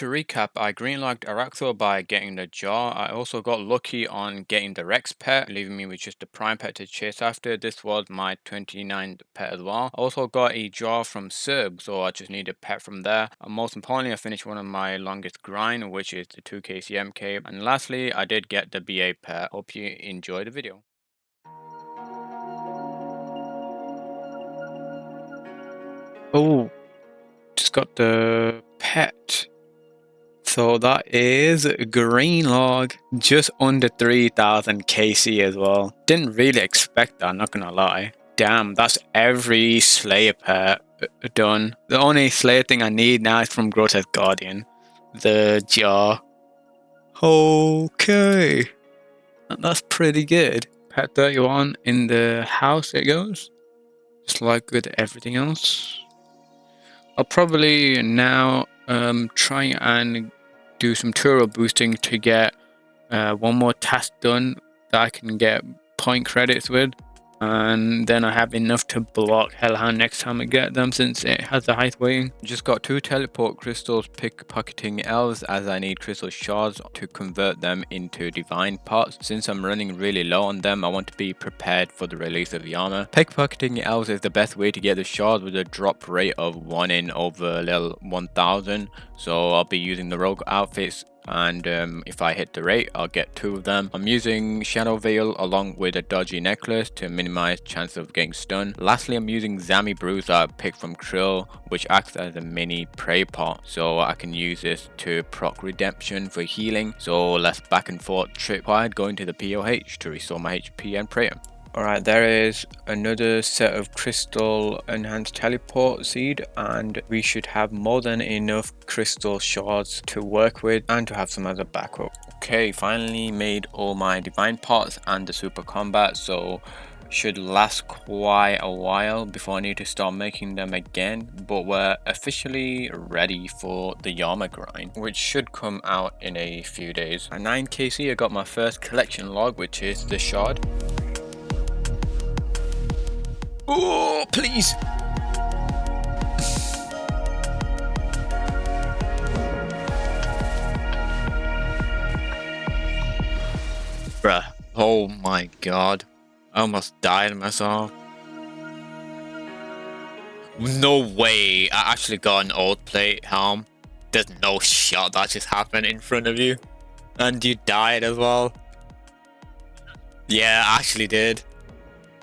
to recap, I greenlogged Araxo by getting the jar. I also got lucky on getting the Rex pet, leaving me with just the prime pet to chase after. This was my 29th pet as well. I also got a jar from Serb, so I just need a pet from there. And most importantly, I finished one of my longest grind, which is the 2k CMK. And lastly, I did get the BA pet. Hope you enjoy the video. Oh, just got the pet. So that is green log, just under 3000 KC as well. Didn't really expect that, not gonna lie. Damn, that's every Slayer pet done. The only Slayer thing I need now is from Grotesque Guardian. The jar. Okay. That's pretty good. Pet 31 in the house it goes. Just like with everything else. I'll probably now try and do some turbo boosting to get one more task done that I can get point credits with, and then I have enough to block Hellhound next time I get them since it has the highest weighting. Just got 2 teleport crystals pickpocketing elves as I need crystal shards to convert them into divine pots. Since I'm running really low on them, I want to be prepared for the release of Yama. Pickpocketing elves is the best way to get the shards with a drop rate of 1 in over level 1000, so I'll be using the rogue outfits, and if I hit the rate I'll get 2 of them. I'm using Shadow Veil along with a dodgy necklace to minimize chance of getting stunned. Lastly, I'm using Zami Brews that I picked from Krill, which acts as a mini prey pot, so I can use this to proc redemption for healing, so less back and forth trip required going to the POH to restore my HP and prayer. Alright, there is another set of crystal enhanced teleport seed, and we should have more than enough crystal shards to work with and to have some as a backup. Okay, finally made all my divine pots and the super combat, so should last quite a while before I need to start making them again, but we're officially ready for the Yama grind, which should come out in a few days. At 9 KC I got my first collection log, which is the shard. Oh, please! Bruh. Oh my god. I almost died myself. No way! I actually got an old plate helm. There's no shot that just happened in front of you. And you died as well. Yeah, I actually did.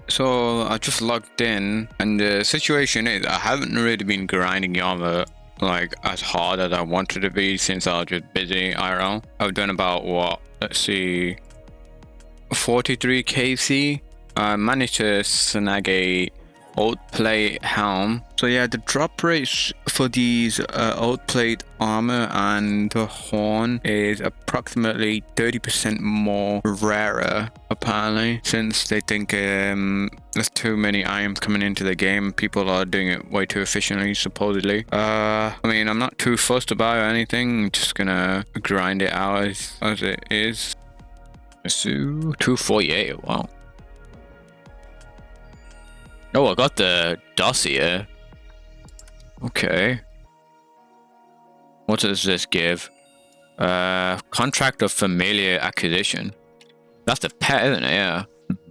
So I just logged in, and the situation is I haven't really been grinding Yama like as hard as I wanted to be since I was just busy IRL. I've done about what? Let's see, 43 KC. I managed to snag a old plate helm. So yeah, the drop rates for these old plate armor and the horn is approximately 30% more rarer apparently, since they think there's too many items coming into the game. People are doing it way too efficiently supposedly. I mean, I'm not too fussed about anything. I'm just gonna grind it out as it is. So 248, wow. Oh, I got the dossier. Okay. What does this give? Contract of familiar acquisition. That's the pet, isn't it? Yeah.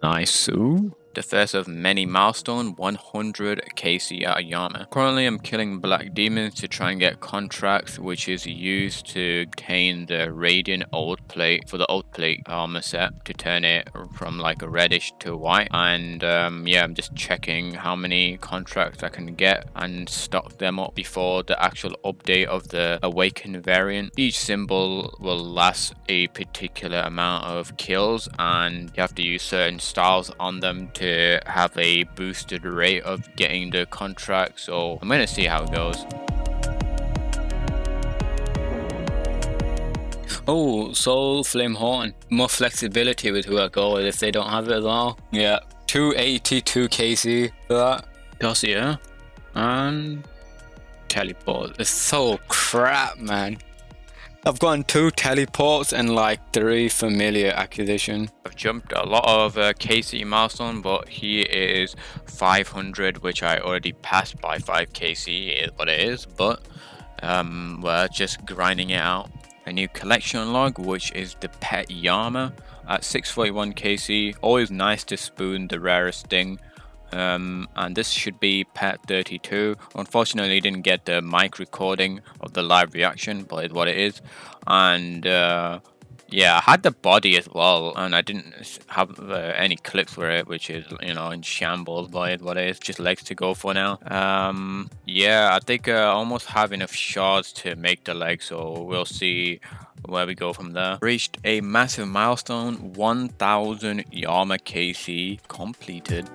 Nice. Ooh. The first of many milestone, 100 KC at Yama. Currently I'm killing black demons to try and get contracts, which is used to obtain the radiant old plate for the old plate armor set to turn it from like a reddish to white. And yeah, I'm just checking how many contracts I can get and stock them up before the actual update of the awakened variant. Each symbol will last a particular amount of kills, and you have to use certain styles on them to have a boosted rate of getting the contract, so I'm gonna see how it goes. Oh, Soul Flame Horn. More flexibility with who I go with if they don't have it as well. Yeah, 282 KC for that. Dossier and teleport. It's so crap, man. I've gotten 2 teleports and like 3 familiar acquisition. I've jumped a lot of KC milestone, but he is 500, which I already passed by 5 KC is what it is. But We're just grinding it out. A new collection log, which is the pet Yama at 641 KC. Always nice to spoon the rarest thing. And this should be pet 32. Unfortunately, didn't get the mic recording of the live reaction, but it's what it is. And yeah, I had the body as well, and I didn't have any clips for it, which is, you know, in shambles, but it's what it is. Just legs to go for now. Yeah, I think I almost have enough shards to make the leg, so we'll see where we go from there. Reached a massive milestone, 1000 Yama KC completed.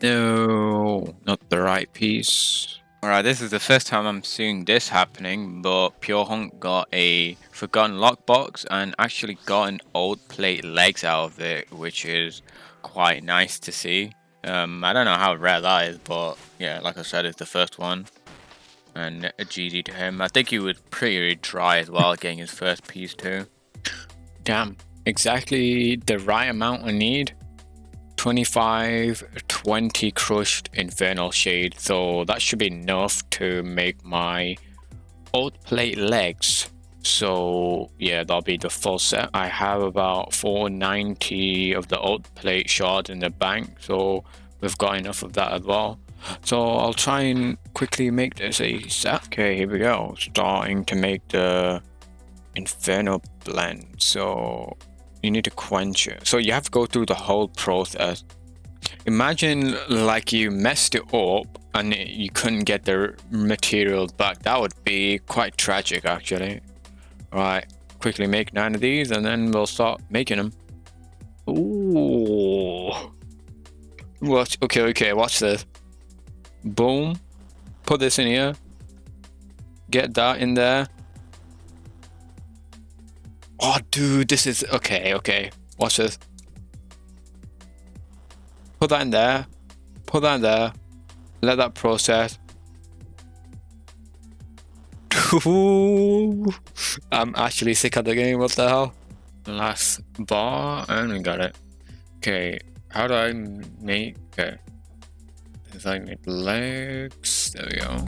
No, not the right piece. Alright, this is the first time I'm seeing this happening, but Pure Hunk got a forgotten lockbox and actually got an old plate legs out of it, which is quite nice to see. I don't know how rare that is, but yeah, like I said, it's the first one. And a GG to him. I think he was pretty dry as well, getting his first piece too. Damn, exactly the right amount I need. 25, 20 crushed infernal shade, so that should be enough to make my old plate legs. So yeah, that'll be the full set. I have about 490 of the old plate shards in the bank, so we've got enough of that as well. So I'll try and quickly make this a set. Okay, here we go. Starting to make the infernal blend. So you need to quench it. So you have to go through the whole process. Imagine like you messed it up and you couldn't get the materials back. That would be quite tragic, actually. Right, quickly make 9 of these and then we'll start making them. Ooh. Watch. Okay, watch this. Boom. Put this in here. Get that in there. Oh, dude, this is okay. Watch this. Put that in there. Put that in there. Let that process. I'm actually sick of the game. What the hell? Last bar, and we got it. Okay, how do I make? Okay, it's like make legs. There we go.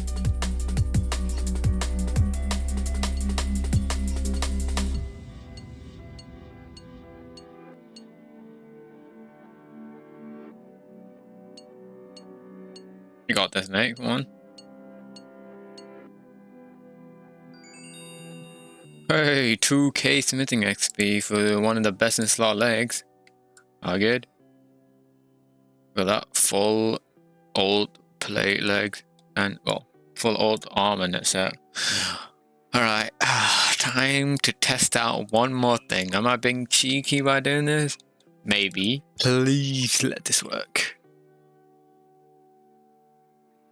You got this, mate. Come on. Hey, 2k smithing XP for one of the best in slot legs. How good? Got that full old plate legs and, well, full old arm in that set. Alright, time to test out one more thing. Am I being cheeky by doing this? Maybe. Please let this work.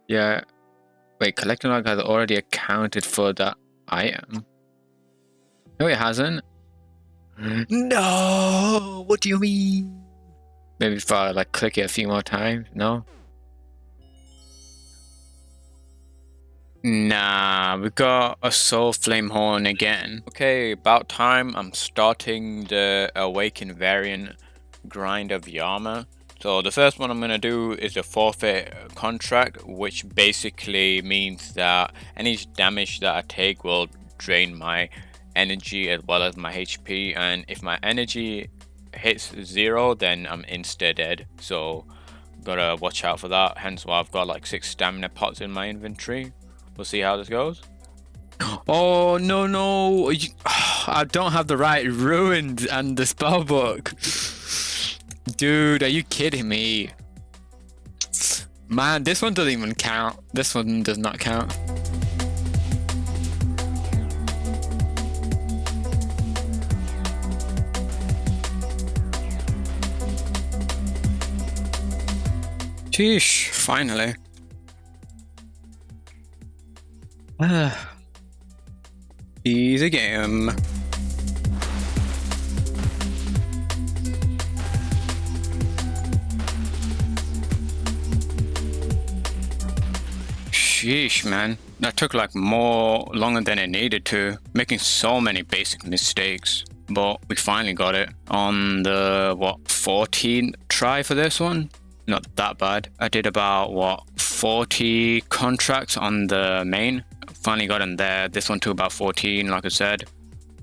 Yeah. Wait, collecting log has already accounted for that item. No, it hasn't. No! What do you mean? Maybe if I like click it a few more times. No? Nah, we got a soul flame horn again. Okay, about time. I'm starting the awakened variant grind of Yama. So the first one I'm going to do is a forfeit contract, which basically means that any damage that I take will drain my energy as well as my HP, and if my energy hits 0, then I'm insta dead. So gotta watch out for that, hence why I've got like 6 stamina pots in my inventory. We'll see how this goes. Oh, no. I don't have the right ruins and the spell book. Dude, are you kidding me? Man, this one doesn't even count. This one does not count. Sheesh, finally. Easy game. Sheesh, man. That took like longer than it needed to, making so many basic mistakes. But we finally got it on the, 14th try for this one? Not that bad. I did about, 40 contracts on the main. Finally got in there. This one took about 14, like I said.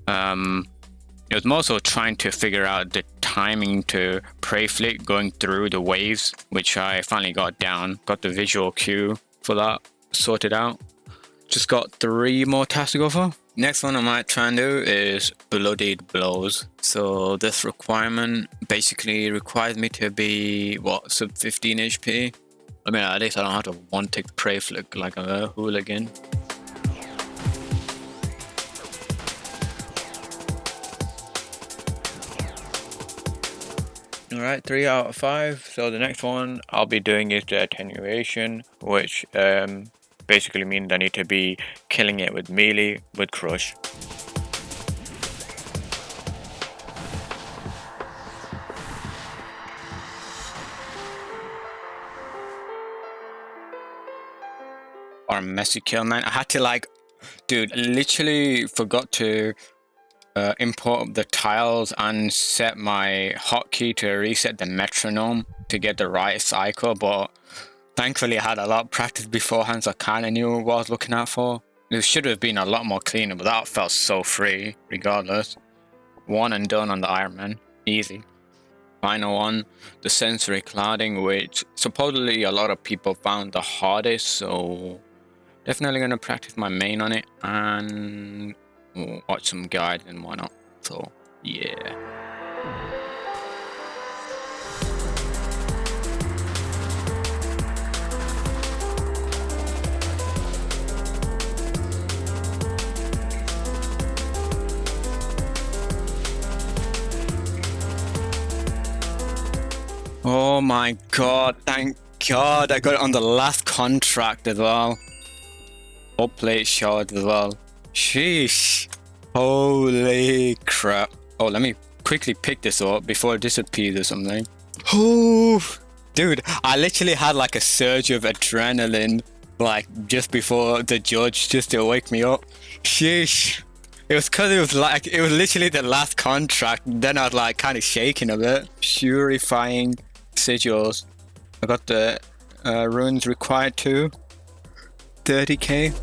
It was more so trying to figure out the timing to prey flick going through the waves, which I finally got down. Got the visual cue for that sorted out. Just got 3 more tasks to go for. Next one I might try and do is bloodied blows. So this requirement basically requires me to be sub 15 HP. I mean, at least I don't have to one-tick prey flick like a hooligan. Alright, 3 out of 5. So the next one I'll be doing is the attenuation, which basically means I need to be killing it with melee with crush. Or a messy kill, man. I had to dude, literally forgot to import the tiles and set my hotkey to reset the metronome to get the right cycle, but thankfully I had a lot of practice beforehand, so I kind of knew what I was looking out for. It should have been a lot more cleaner, but that felt so free regardless. One and done on the Ironman, easy. Final one, the sensory clouding, which supposedly a lot of people found the hardest, so definitely going to practice my main on it and watch some guides and whatnot. So yeah. Oh my god, thank god I got it on the last contract as well. Up plate shot as well. Sheesh. Holy crap. Oh, let me quickly pick this up before it disappears or something. Oh, dude, I literally had like a surge of adrenaline just before the judge just to wake me up. Sheesh. It was because it was literally the last contract. Then I was kind of shaking a bit. Purifying sigils. I got the runes required too. 30k.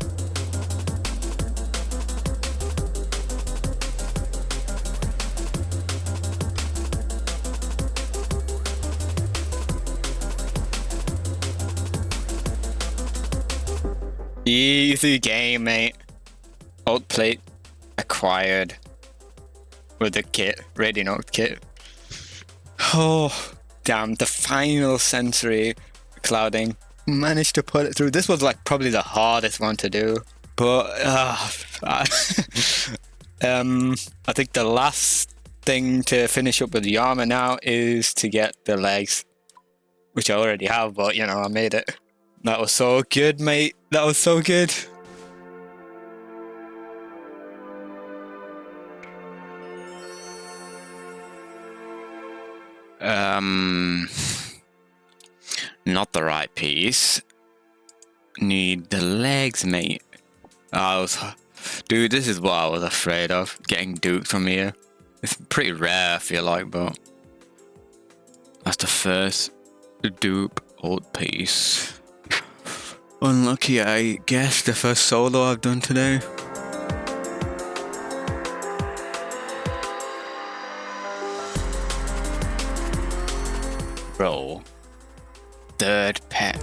Easy game, mate. Alt plate acquired with the kit, ready note kit. Oh, damn, the final sensory clouding. Managed to put it through. This was probably the hardest one to do, but I think the last thing to finish up with Yama now is to get the legs, which I already have, but you know, I made it. That was so good, mate. That was so good. Not the right piece. Need the legs, mate. Dude, this is what I was afraid of, getting duped from here. It's pretty rare, I feel like, but that's the first dupe old piece. Unlucky, I guess, the first solo I've done today. Bro. Third pet.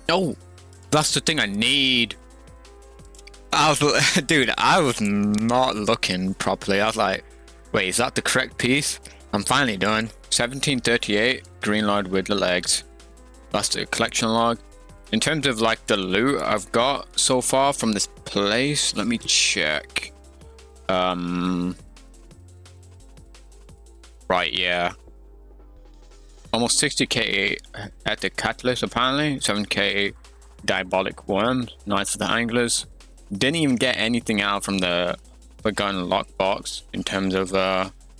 No, that's the thing I need. Dude, I was not looking properly. I was like, wait, is that the correct piece? I'm finally done. 1738, green lord with the legs. That's the collection log. In terms of the loot I've got so far from this place, let me check. Right, yeah. Almost 60k at the catalyst apparently. 7k diabolic worms, nice for the anglers. Didn't even get anything out from the gun lockbox in terms of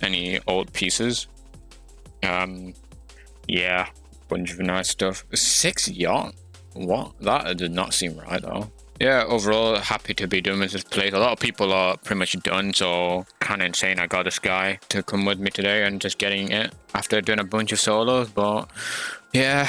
any old pieces. Yeah, bunch of nice stuff. 6 yacht. What? That did not seem right though. yeah, overall happy to be doing this place. A lot of people are pretty much done, so kind of insane. I got this guy to come with me today and just getting it after doing a bunch of solos. But yeah,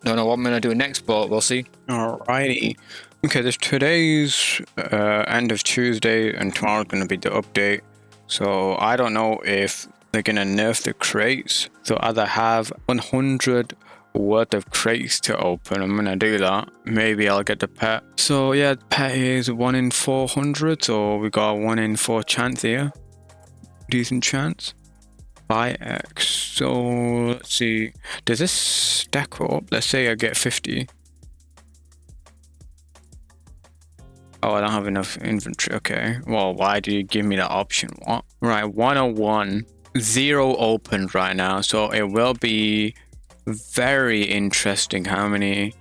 don't know what I'm gonna do next, but we'll see. Alrighty. Okay, there's today's end of Tuesday, and tomorrow's gonna be the update. So I don't know if they're gonna nerf the crates. So either have 100 worth of crates to open. I'm gonna do that. Maybe I'll get the pet. So yeah, the pet is 1 in 400. So we got a 1 in 4 chance here. Decent chance. By X. So let's see. Does this stack up? Let's say I get 50. Oh, I don't have enough inventory. Okay. Well, why do you give me that option? What? Right, 101. 0 opened right now. So it will be very interesting how many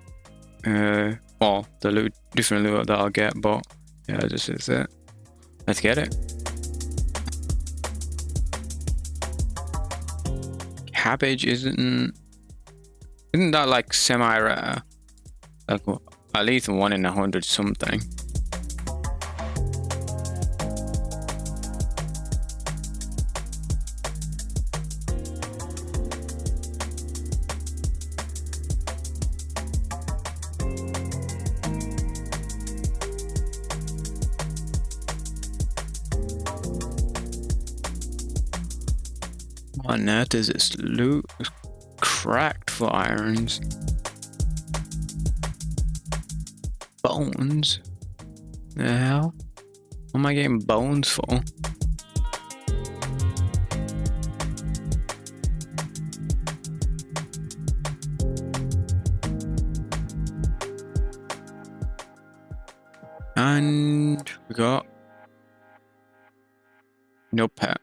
well, the loot, different loot that I'll get, but yeah, this is it. Let's get it. Cabbage isn't that like semi-rare? Like at least 1 in 100 something. What on earth is this loot? It's cracked for irons. Bones? The hell? What am I getting bones for? And we got no pet.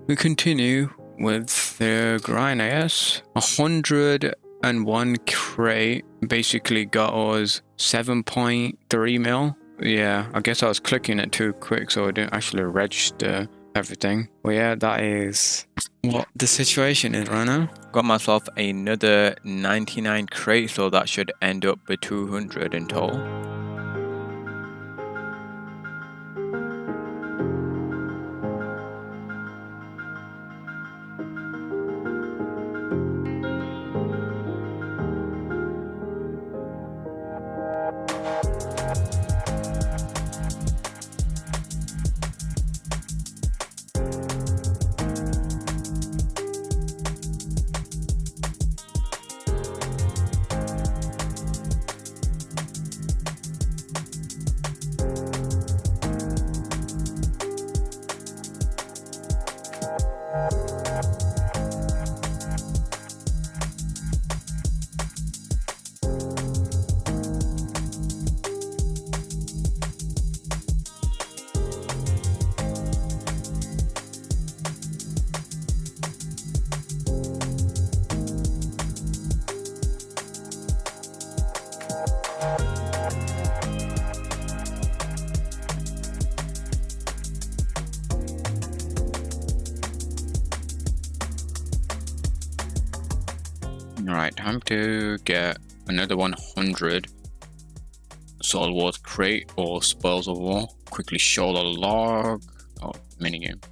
We continue with the grind, I guess. 101 crate basically got us 7.3 mil. Yeah, I guess I was clicking it too quick, so I didn't actually register everything. But yeah, that is what the situation is right now. Got myself another 99 crate, so that should end up with 200 in total. Alright, time to get another 100 Soul Wars crate or Spoils of War. Quickly show the log. Oh, minigame.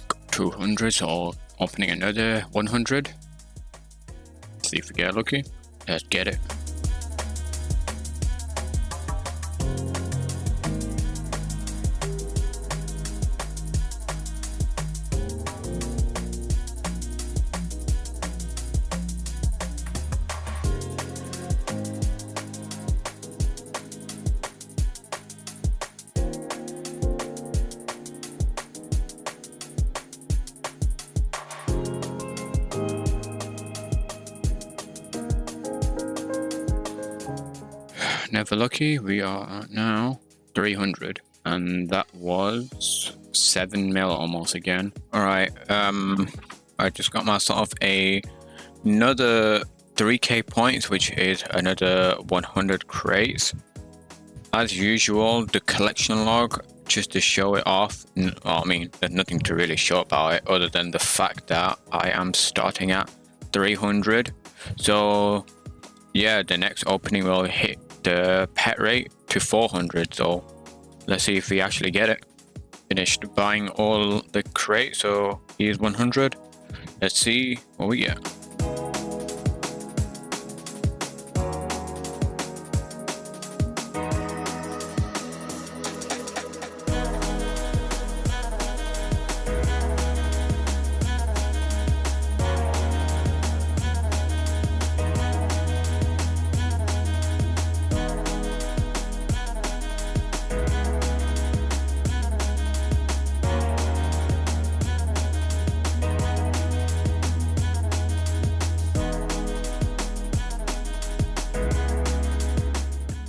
Got 200, so opening another 100. See if we get lucky. Let's get it. Never lucky. We are at now 300, and that was 7 mil almost again. All right. I just got myself another 3k points, which is another 100 crates. As usual, the collection log, just to show it off. Well, I mean, there's nothing to really show about it other than the fact that I am starting at 300. So yeah, the next opening will hit the pet rate to 400. So let's see if we actually get it. Finished buying all the crates, so here's 100. Let's see what we get.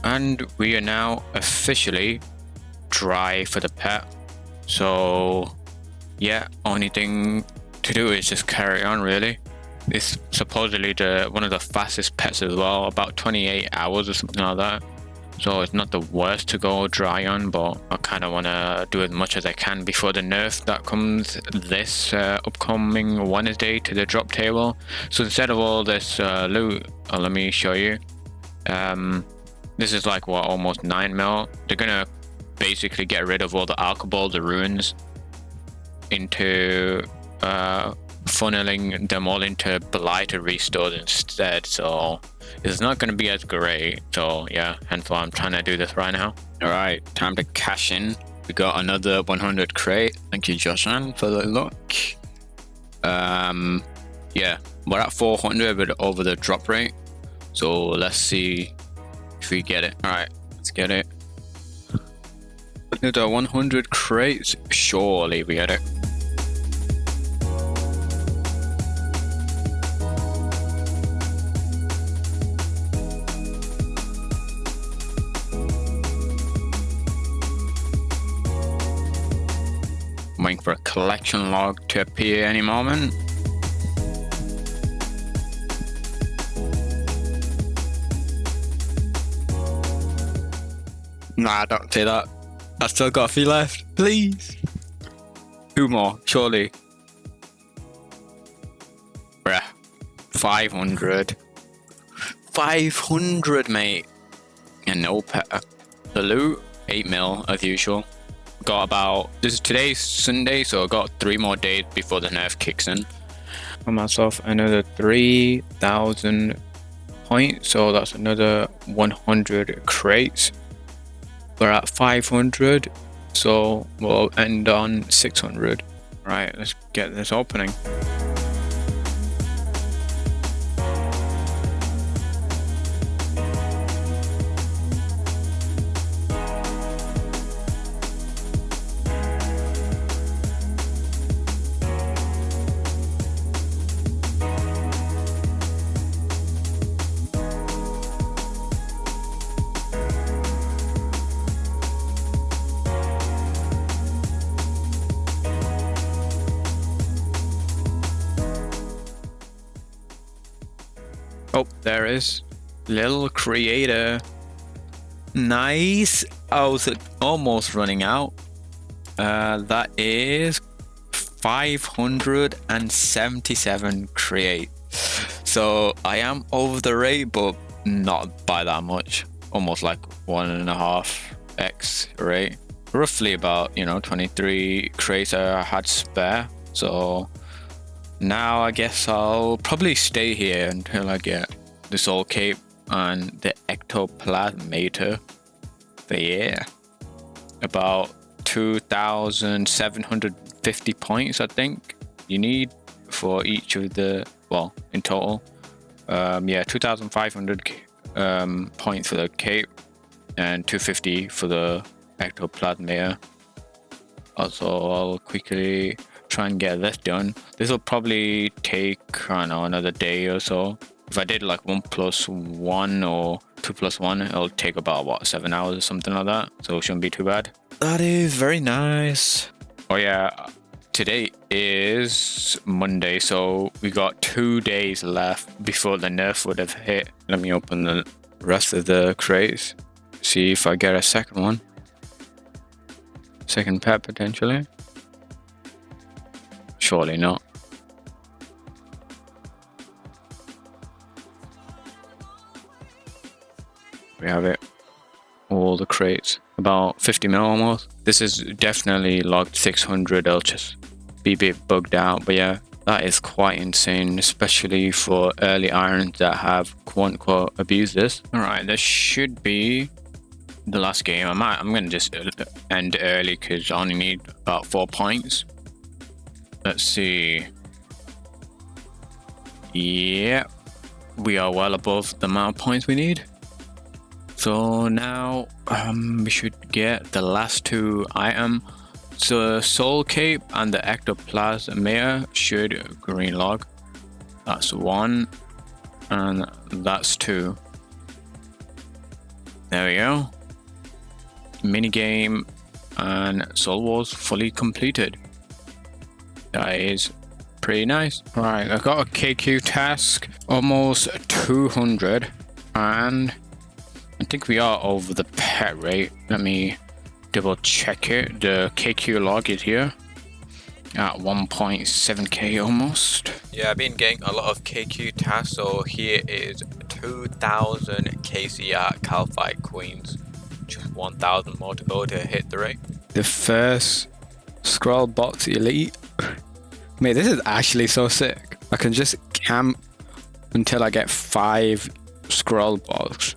And we are now officially dry for the pet. So yeah, only thing to do is just carry on really. It's supposedly one of the fastest pets as well, about 28 hours or something like that. So it's not the worst to go dry on, but I kind of want to do as much as I can before the nerf that comes this upcoming Wednesday to the drop table. So instead of all this loot, let me show you. This is like what, almost 9 mil. They're gonna basically get rid of all the alcohol, the runes, into funneling them all into blighted restores instead. So it's not gonna be as great. So yeah, hence why I'm trying to do this right now. All right, time to cash in. We got another 100 crate. Thank you, Joshan, for the luck. Yeah, we're at 400 but over the drop rate. So let's see if we get it. All right, let's get it. Another 100 crates. Surely we get it. Waiting for a collection log to appear any moment. Nah, don't say that. I still got a few left. Please. 2 more, surely. Bruh. 500. 500, mate. And no pet. The loot, 8 mil as usual. Got about, today's Sunday, so I got 3 more days before the nerf kicks in. For myself, another 3,000 points, so that's another 100 crates. We're at 500, so we'll end on 600. Right, let's get this opening. Oh, there is. Little creator. Nice. I was almost running out. That is 577 create. So I am over the rate, but not by that much. Almost like 1.5x rate. Roughly about, 23 crates I had spare. So now I guess I'll probably stay here until I get the soul cape and the ectoplasmator. But yeah, about 2,750 points I think you need for each of the, well, in total. Yeah, 2,500 points for the cape and 250 for the ectoplasmator. Also, I'll quickly try and get this done. This will probably take, I don't know, another day or so. If I did like 1+1 or 2+1, it'll take about what, 7 hours or something like that. So it shouldn't be too bad. That is very nice. Oh yeah, today is Monday, so we got 2 days left before the nerf would have hit. Let me open the rest of the crates, see if I get a second one. Second pet potentially. Surely not. We have it. All the crates. About 50 mil almost. This is definitely logged 600. I'll just be a bit bugged out. But yeah, that is quite insane, especially for early irons that have quote unquote abused this. Alright, this should be the last game. I'm gonna just end early because I only need about 4 points. Let's see. Yeah, we are well above the amount of points we need. So now we should get the last 2 items. So Soul Cape and the Ectoplasmia should green log. That's 1 and that's 2. There we go. Minigame and Soul Wars fully completed. That is pretty nice. Right, I got a KQ task, almost 200, and I think we are over the pet rate. Let me double check it. The KQ log is here at 1.7k almost. Yeah, I've been getting a lot of KQ tasks, so here is 2000 KC at Kalphite Queens. Just 1000 more to go to hit the rate. The first scroll box elite. Mate, this is actually so sick. I can just camp until I get 5 scroll box.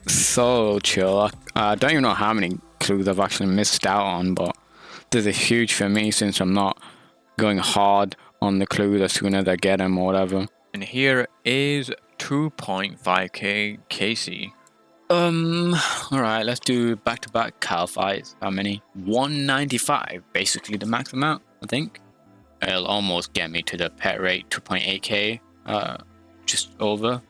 So chill. I don't even know how many clues I've actually missed out on, but this is huge for me since I'm not going hard on the clues as soon as I get them or whatever. And here is 2.5k KC. Alright, let's do back-to-back Kalphites. How many? 195, basically the max amount, I think. It'll almost get me to the pet rate, 2.8k, just over.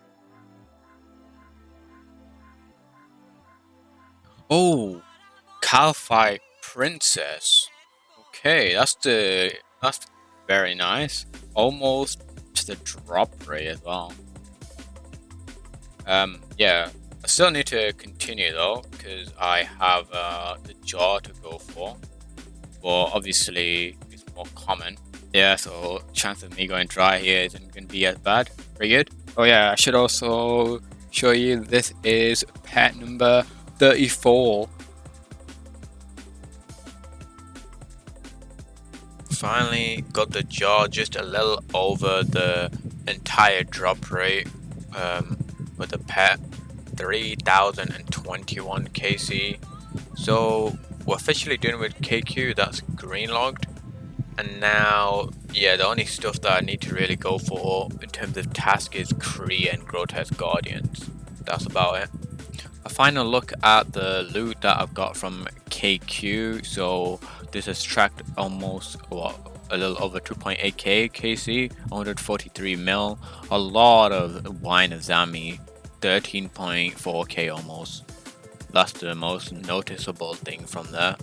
Oh, Kalphite Princess. Okay, that's very nice. Almost to the drop rate as well. Yeah, I still need to continue though, because I have the jaw to go for. But obviously, it's more common. Yeah, so chance of me going dry here isn't going to be as bad. Very good. Oh yeah, I should also show you this is pet number 34. Finally got the jaw just a little over the entire drop rate with the pet 3021 KC. So we're officially doing with KQ, that's green logged. And now, yeah, the only stuff that I need to really go for in terms of task is Kree and Grotesque Guardians. That's about it. A final look at the loot that I've got from KQ. So this has tracked almost a little over 2.8k KC, 143 mil, a lot of wine of Zami, 13.4k almost. That's the most noticeable thing from there.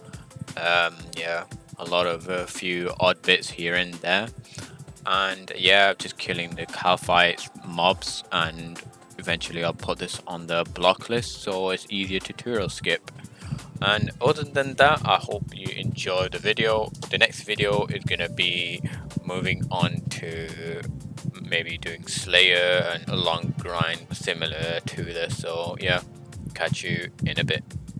Yeah, a lot of a few odd bits here and there, and yeah, just killing the Kalphite mobs, and eventually I'll put this on the block list so it's easier tutorial skip. And other than that, I hope you enjoyed the video. The next video is gonna be moving on to maybe doing Slayer and a long grind similar to this. So yeah, catch you in a bit.